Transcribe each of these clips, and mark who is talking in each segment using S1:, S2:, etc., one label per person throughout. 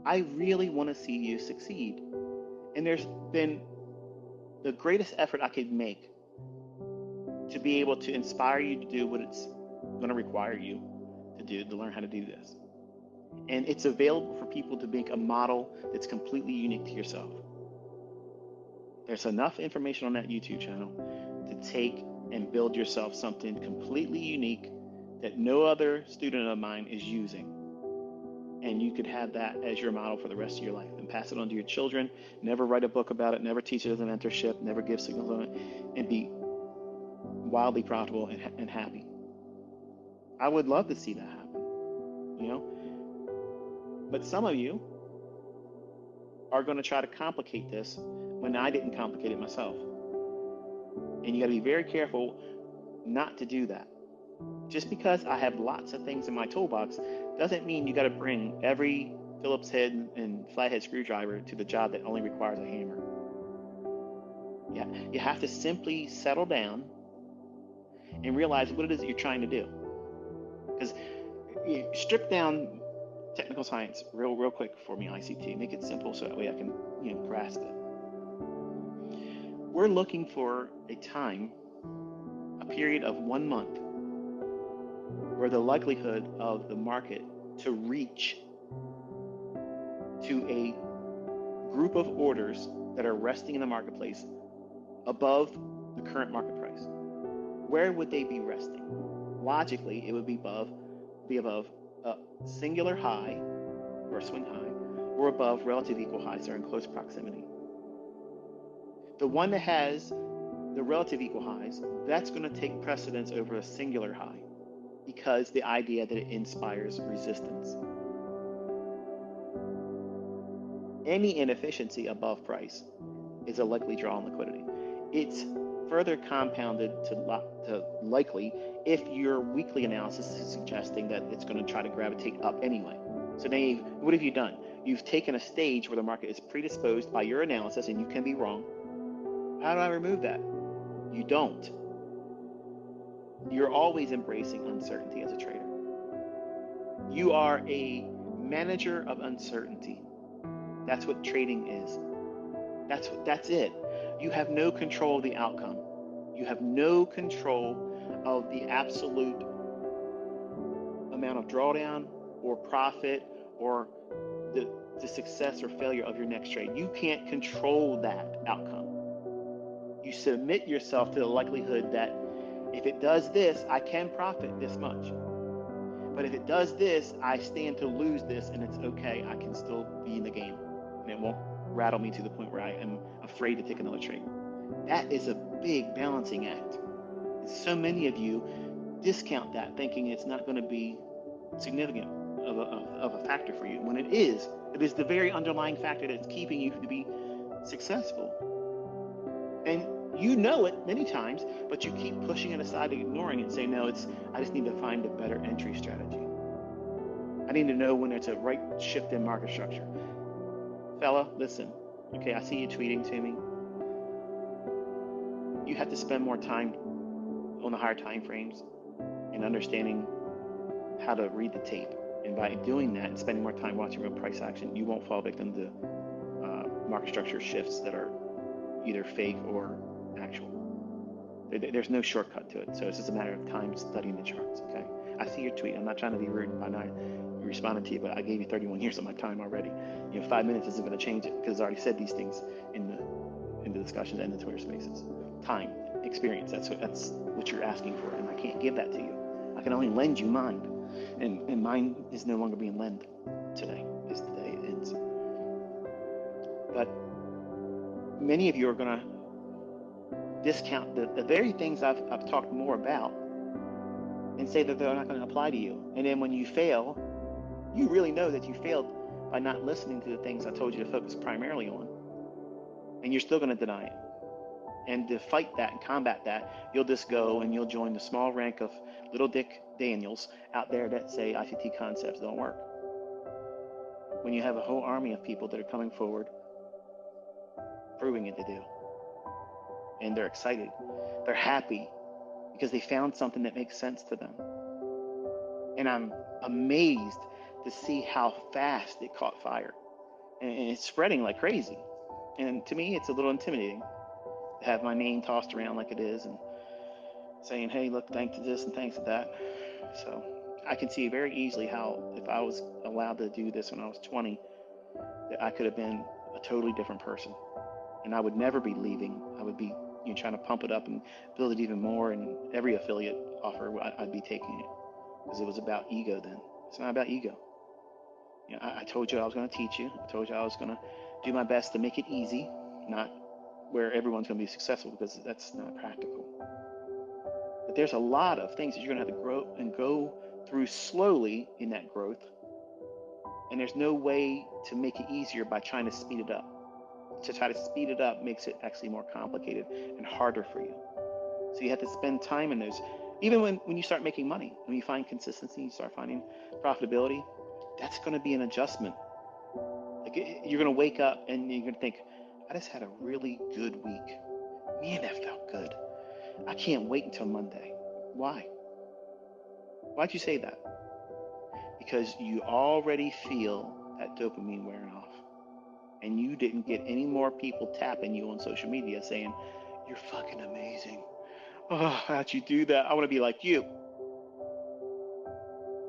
S1: I really want to see you succeed. And there's been the greatest effort I could make to be able to inspire you to do what it's going to require you to do, to learn how to do this. And it's available for people to make a model that's completely unique to yourself. There's enough information on that YouTube channel to take and build yourself something completely unique that no other student of mine is using. And you could have that as your model for the rest of your life and pass it on to your children. Never write a book about it, never teach it as a mentorship, never give signals on it, and be wildly profitable and happy. I would love to see that happen, you know? But some of you are going to try to complicate this when I didn't complicate it myself. And you got to be very careful not to do that. Just because I have lots of things in my toolbox doesn't mean you got to bring every Phillips head and flathead screwdriver to the job that only requires a hammer. Yeah, you have to simply settle down and realize what it is that you're trying to do. Because you strip down technical science real quick for me, ICT. Make it simple so that way I can grasp it. We're looking for a period of 1 month, where the likelihood of the market to reach to a group of orders that are resting in the marketplace above the current market price. Where would they be resting? Logically, it would be above a singular high or a swing high, or above relative equal highs that are in close proximity. The one that has the relative equal highs, that's going to take precedence over a singular high, because the idea that it inspires resistance. Any inefficiency above price is a likely draw on liquidity. It's further compounded to likely if your weekly analysis is suggesting that it's going to try to gravitate up anyway. So now, what have you done? You've taken a stage where the market is predisposed by your analysis, and you can be wrong. How do I remove that? You don't. You're always embracing uncertainty as a trader. You are a manager of uncertainty. That's what trading is. That's it. You have no control of the outcome. You have no control of the absolute amount of drawdown or profit or the success or failure of your next trade. You can't control that outcome. You submit yourself to the likelihood that if it does this, I can profit this much. But if it does this, I stand to lose this, and it's okay. I can still be in the game, and it won't rattle me to the point where I am afraid to take another trade. That is a big balancing act. So many of you discount that, thinking it's not going to be significant of a factor for you, when it is. It is the very underlying factor that's keeping you to be successful. And you know it many times, but you keep pushing it aside and ignoring it and saying, no, I just need to find a better entry strategy. I need to know when it's a right shift in market structure. Fella, listen, okay, I see you tweeting to me. You have to spend more time on the higher time frames and understanding how to read the tape. And by doing that and spending more time watching real price action, you won't fall victim to market structure shifts that are either fake or actual. There's no shortcut to it. So it's just a matter of time studying the charts, okay? I see your tweet. I'm not trying to be rude by not responding to you, but I gave you 31 years of my time already. 5 minutes isn't going to change it, because I already said these things in the discussions and the Twitter spaces. Time, experience, that's what you're asking for, and I can't give that to you. I can only lend you mine, and mine is no longer being lent today. Is the day it ends. But many of you are going to discount the very things I've talked more about and say that they're not going to apply to you. And then when you fail, you really know that you failed by not listening to the things I told you to focus primarily on. And you're still going to deny it. And to fight that and combat that, you'll just go and you'll join the small rank of little Dick Daniels out there that say ICT concepts don't work. When you have a whole army of people that are coming forward, proving it to do. And they're excited. They're happy because they found something that makes sense to them. And I'm amazed to see how fast it caught fire. and it's spreading like crazy. And to me, it's a little intimidating to have my name tossed around like it is and saying, hey, look, thanks to this and thanks to that. So I can see very easily how if I was allowed to do this when I was 20, that I could have been a totally different person. And I would never be leaving. I would be trying to pump it up and build it even more. And every affiliate offer, I'd be taking it because it was about ego then. It's not about ego. I told you I was going to teach you. I told you I was going to do my best to make it easy, not where everyone's going to be successful, because that's not practical. But there's a lot of things that you're going to have to grow and go through slowly in that growth. And there's no way to make it easier by trying to speed it up. To try to speed it up makes it actually more complicated and harder for you. So you have to spend time in those. Even when you start making money, when you find consistency, you start finding profitability, that's going to be an adjustment. Like you're going to wake up and you're going to think, I just had a really good week. Man, that felt good. I can't wait until Monday. Why? Why'd you say that? Because you already feel that dopamine wearing off. And you didn't get any more people tapping you on social media saying, you're fucking amazing. Oh, how'd you do that? I want to be like you.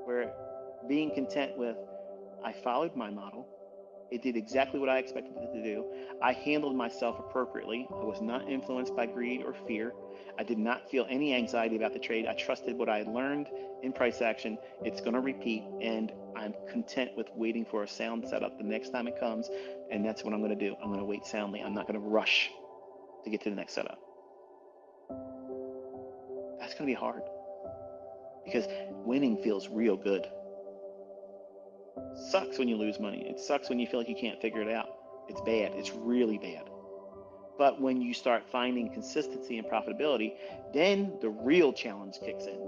S1: Where being content with, I followed my model. It did exactly what I expected it to do. I handled myself appropriately. I was not influenced by greed or fear. I did not feel any anxiety about the trade. I trusted what I had learned in price action. It's going to repeat, and I'm content with waiting for a sound setup the next time it comes, and that's what I'm going to do. I'm going to wait soundly. I'm not going to rush to get to the next setup. That's going to be hard because winning feels real good. Sucks when you lose money. It sucks when you feel like you can't figure it out. It's bad. It's really bad. But when you start finding consistency and profitability, then the real challenge kicks in.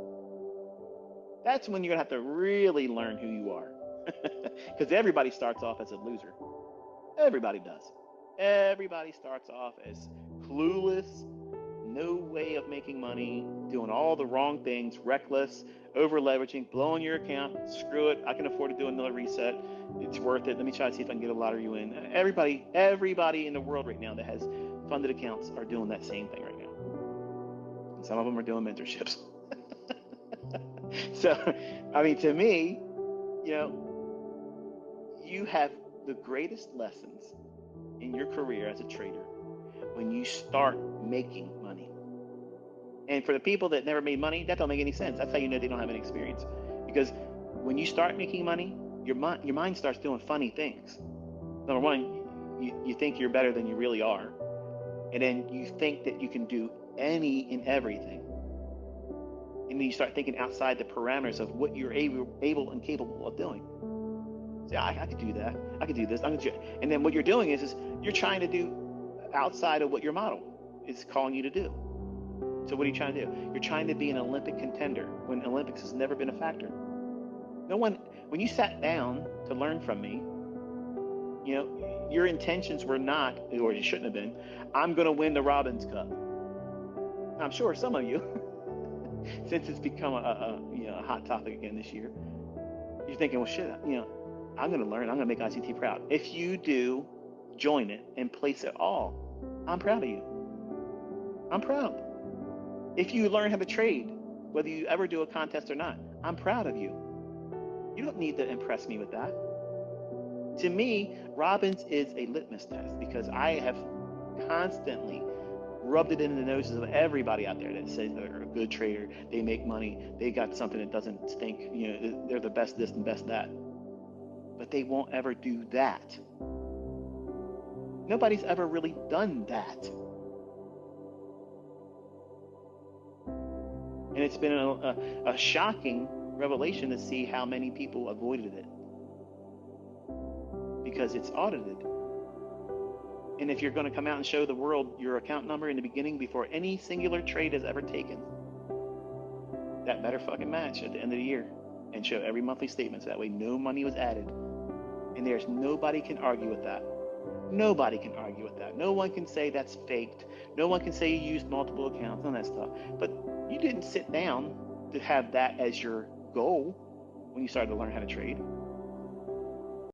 S1: That's when you're going to have to really learn who you are. Because everybody starts off as a loser. Everybody does. Everybody starts off as clueless, no way of making money, doing all the wrong things, reckless, over leveraging, blowing your account. Screw it. I can afford to do another reset. It's worth it. Let me try to see if I can get a lottery win. Everybody in the world right now that has funded accounts are doing that same thing right now. And some of them are doing mentorships. So, I mean, to me, you have the greatest lessons in your career as a trader when you start making money. And for the people that never made money, that don't make any sense. That's how you know they don't have any experience. Because when you start making money, your mind starts doing funny things. Number one, you think you're better than you really are. And then you think that you can do any and everything. And then you start thinking outside the parameters of what you're able and capable of doing. Say, I could do that. I could do this. And then what you're doing is you're trying to do outside of what your model is calling you to do. So what are you trying to do? You're trying to be an Olympic contender when Olympics has never been a factor. No one, when you sat down to learn from me, your intentions were not, or you shouldn't have been, I'm going to win the Robbins Cup. I'm sure some of you, since it's become a hot topic again this year, you're thinking, well, shit, I'm going to learn. I'm going to make ICT proud. If you do, join it and place it all. I'm proud of you. I'm proud. If you learn how to trade, whether you ever do a contest or not, I'm proud of you. You don't need to impress me with that. To me, Robbins is a litmus test because I have constantly rubbed it in the noses of everybody out there that says they're a good trader, they make money, they got something that doesn't stink, they're the best this and best that. But they won't ever do that. Nobody's ever really done that. And it's been a shocking revelation to see how many people avoided it. Because it's audited. And if you're going to come out and show the world your account number in the beginning before any singular trade is ever taken, that better fucking match at the end of the year and show every monthly statement so that way no money was added. And nobody can argue with that. Nobody can argue with that. No one can say that's faked. No one can say you used multiple accounts, none of that stuff. But you didn't sit down to have that as your goal when you started to learn how to trade.